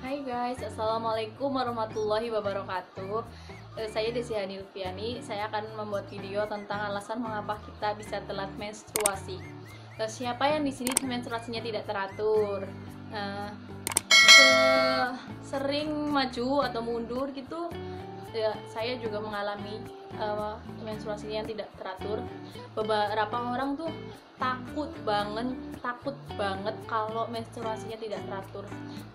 Hai guys, assalamualaikum warahmatullahi wabarakatuh. Saya Desi Hanilviani. Saya akan membuat video tentang alasan mengapa kita bisa telat menstruasi. Siapa yang di sini menstruasinya tidak teratur? Eh, Sering maju atau mundur gitu. Ya, saya juga mengalami menstruasinya yang tidak teratur. Beberapa orang tuh takut banget kalau menstruasinya tidak teratur.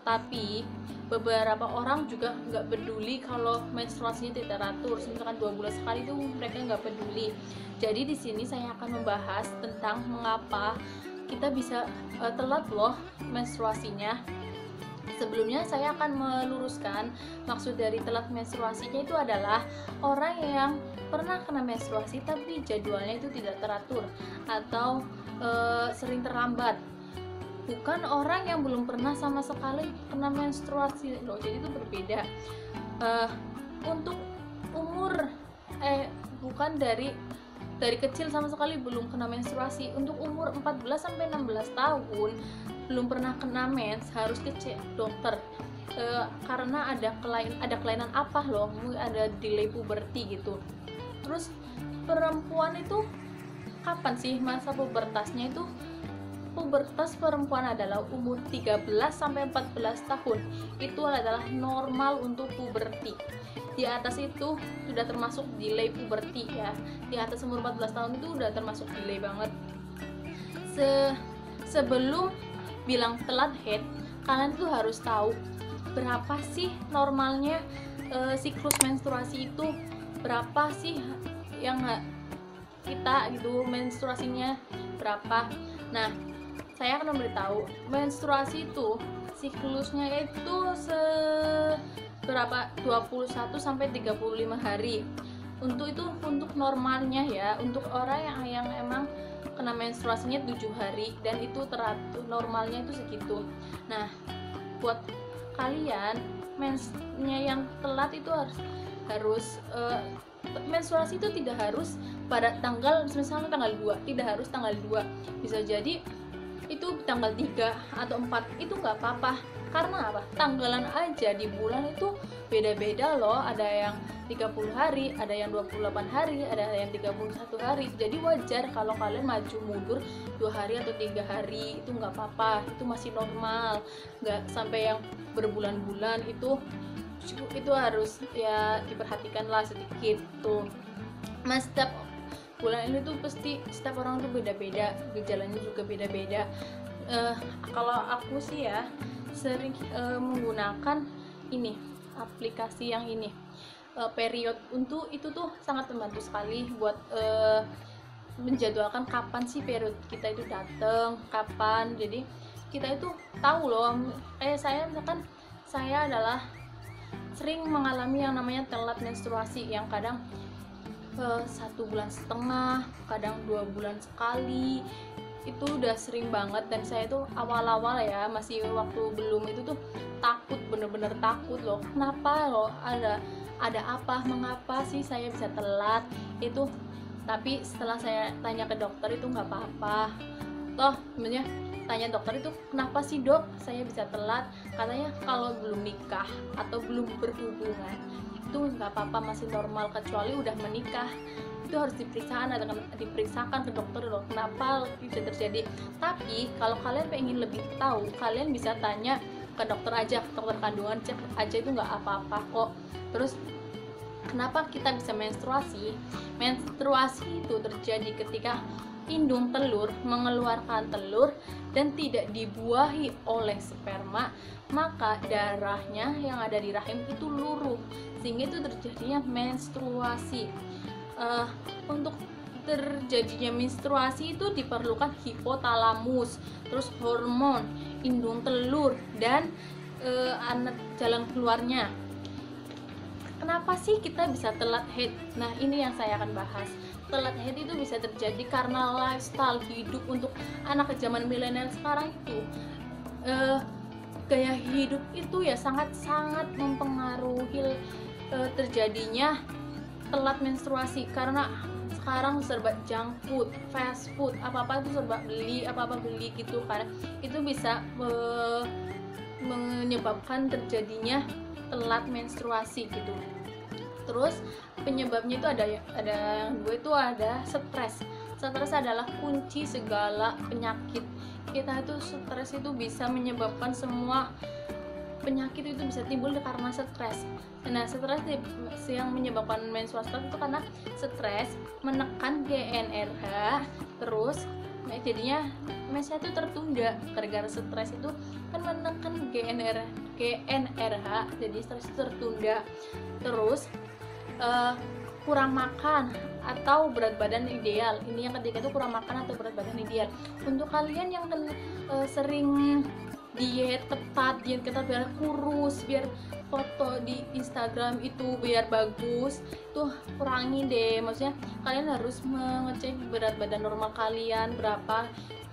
Tapi beberapa orang juga nggak peduli kalau menstruasinya tidak teratur. Misalkan 2 bulan sekali tuh mereka nggak peduli. Jadi di sini saya akan membahas tentang mengapa kita bisa telat loh menstruasinya. Sebelumnya saya akan meluruskan maksud dari telat menstruasinya itu adalah orang yang pernah kena menstruasi tapi jadwalnya itu tidak teratur atau sering terlambat. Bukan orang yang belum pernah sama sekali kena menstruasi loh, jadi itu berbeda. Untuk umur bukan dari kecil sama sekali belum kena menstruasi. Untuk umur 14 sampai 16 tahun belum pernah kena mens harus ke dokter. Karena ada kelainan apa loh, ada delay puberti gitu. Terus perempuan itu kapan sih masa pubertasnya itu? Pubertas perempuan adalah umur 13 sampai 14 tahun. Itu adalah normal untuk puberti. Di atas itu sudah termasuk delay puberti ya. Di atas umur 14 tahun itu udah termasuk delay banget. Sebelum bilang telat head, kalian tuh harus tahu berapa sih normalnya siklus menstruasi itu, berapa sih yang kita gitu menstruasinya berapa. Nah, saya akan memberitahu menstruasi itu siklusnya itu berapa 21 sampai 35 hari. Untuk normalnya ya, untuk orang yang emang kena menstruasinya 7 hari dan itu teratur, normalnya itu segitu. Nah, buat kalian mensnya yang telat itu harus menstruasi itu tidak harus pada tanggal, misalnya tanggal 2, tidak harus tanggal 2. Bisa jadi itu tanggal 3 atau 4, itu nggak apa-apa. Karena apa? Tanggalan aja di bulan itu beda-beda loh. Ada yang 30 hari, ada yang 28 hari, ada yang 31 hari. Jadi wajar kalau kalian maju mundur 2 hari atau 3 hari, itu nggak apa-apa, itu masih normal. Nggak sampai yang berbulan-bulan, itu harus ya diperhatikan lah sedikit tuh. Mas, setiap bulan ini tuh pasti setiap orang tuh beda-beda, gejalanya juga beda-beda. Kalau aku sih ya sering menggunakan ini aplikasi yang ini period. Untuk itu tuh sangat membantu sekali buat menjadwalkan kapan sih period kita itu datang, kapan. Jadi kita itu tahu loh. Saya misalkan saya adalah sering mengalami yang namanya telat menstruasi, yang kadang 1,5 bulan, kadang 2 bulan sekali. Itu udah sering banget. Dan saya tuh awal-awal ya, masih waktu belum itu tuh takut, bener-bener takut loh. Kenapa loh, ada apa, mengapa sih saya bisa telat itu. Tapi setelah saya tanya ke dokter itu nggak apa-apa toh. Sebenarnya tanya dokter itu, kenapa sih dok saya bisa telat? Katanya kalau belum nikah atau belum berhubungan itu nggak apa-apa, masih normal. Kecuali udah menikah, itu harus diperiksakan ke dokter loh, kenapa bisa terjadi. Tapi kalau kalian pengen lebih tahu, kalian bisa tanya ke dokter aja, ke dokter kandungan, cek aja, itu nggak apa-apa kok. Terus kenapa kita bisa menstruasi? Menstruasi itu terjadi ketika indung telur mengeluarkan telur dan tidak dibuahi oleh sperma, maka darahnya yang ada di rahim itu luruh, sehingga itu terjadinya menstruasi. Untuk terjadinya menstruasi itu diperlukan hipotalamus, terus hormon, indung telur, dan anak jalan keluarnya. Kenapa sih kita bisa telat haid? Nah, ini yang saya akan bahas. Telat haid itu bisa terjadi karena lifestyle hidup untuk anak zaman milenial sekarang itu. Gaya hidup itu ya sangat-sangat mempengaruhi terjadinya telat menstruasi. Karena sekarang serba junk food, fast food, apa-apa itu serba beli, apa-apa beli gitu kan. Itu bisa menyebabkan terjadinya telat menstruasi gitu. Terus penyebabnya itu ada yang dua, itu ada stres. Stres adalah kunci segala penyakit. Kita itu stres itu bisa menyebabkan semua penyakit itu bisa timbul karena stres. Nah, stres yang menyebabkan menstruasi itu karena stres menekan GnRH, terus jadinya mensnya itu tertunda gara-gara stres itu kan menekan GnRH, jadi stres itu tertunda. Terus kurang makan atau berat badan ideal. Ini yang ketiga itu kurang makan atau berat badan ideal. Untuk kalian yang sering diet ketat biar kurus, biar foto di Instagram itu biar bagus, tuh kurangi deh. Maksudnya kalian harus mengecek berat badan normal kalian berapa.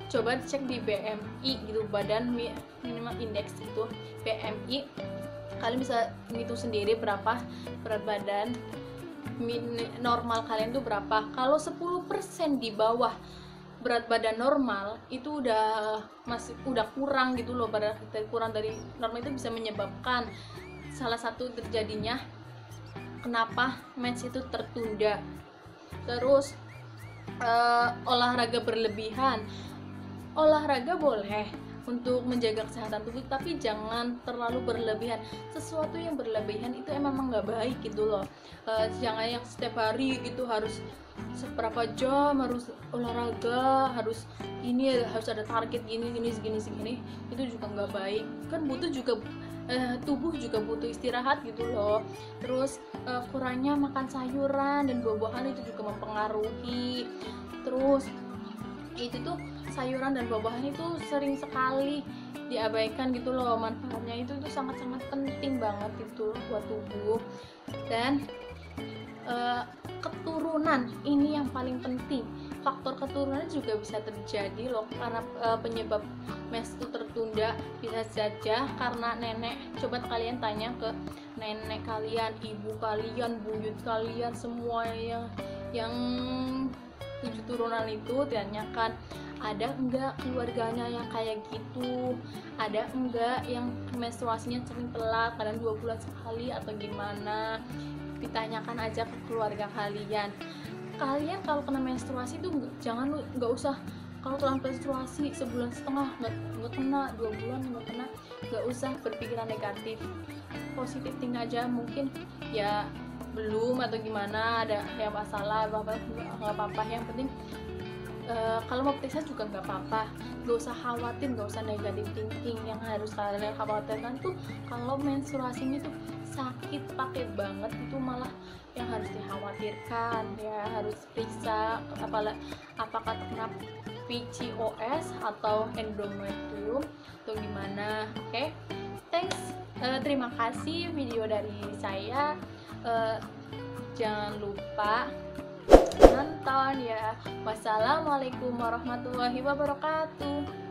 Coba cek di BMI gitu, badan minimal indeks itu BMI. Kalian bisa ngitung sendiri berapa berat badan normal kalian tuh berapa. Kalau 10% di bawah berat badan normal itu udah kurang gitu loh, kurang dari normal, itu bisa menyebabkan salah satu terjadinya kenapa mens itu tertunda. Terus olahraga berlebihan. Olahraga boleh untuk menjaga kesehatan tubuh, tapi jangan terlalu berlebihan. Sesuatu yang berlebihan itu emang nggak baik gitu loh. Jangan yang setiap hari gitu harus seberapa jam harus olahraga, harus ada target gini, itu juga nggak baik. Kan butuh juga tubuh juga butuh istirahat gitu loh. Terus kurangnya makan sayuran dan buah-buahan itu juga mempengaruhi. Terus itu tuh sayuran dan buah-buahan itu sering sekali diabaikan gitu loh, manfaatnya itu tuh sangat-sangat penting banget gitu buat tubuh. Dan keturunan ini yang paling penting. Faktor keturunan juga bisa terjadi loh, karena penyebab mens itu tertunda bisa saja karena nenek. Coba kalian tanya ke nenek kalian, ibu kalian, buyut kalian, semua yang 7 turunan itu, tanyakan ada enggak keluarganya yang kayak gitu, ada enggak yang menstruasinya sering telat, kadang 2 bulan sekali atau gimana. Ditanyakan aja ke keluarga kalian. Kalian kalau kena menstruasi itu nggak usah, kalau telah menstruasi sebulan setengah nggak kena, 2 bulan nggak kena, nggak usah berpikiran negatif, positif tinggal aja. Mungkin ya belum atau gimana, ada yang masalah nggak apa-apa, yang penting kalau mau periksa juga nggak apa-apa, nggak usah khawatir, nggak usah negatif thinking. Yang harus kalian khawatirkan tuh kalau menstruasinya tuh sakit pakai banget, itu malah yang harus dikhawatirkan. Ya harus periksa apakah terkena PCOS atau endometrium atau gimana. Oke, thanks. Terima kasih video dari saya. Jangan lupa nonton ya. Wassalamualaikum warahmatullahi wabarakatuh.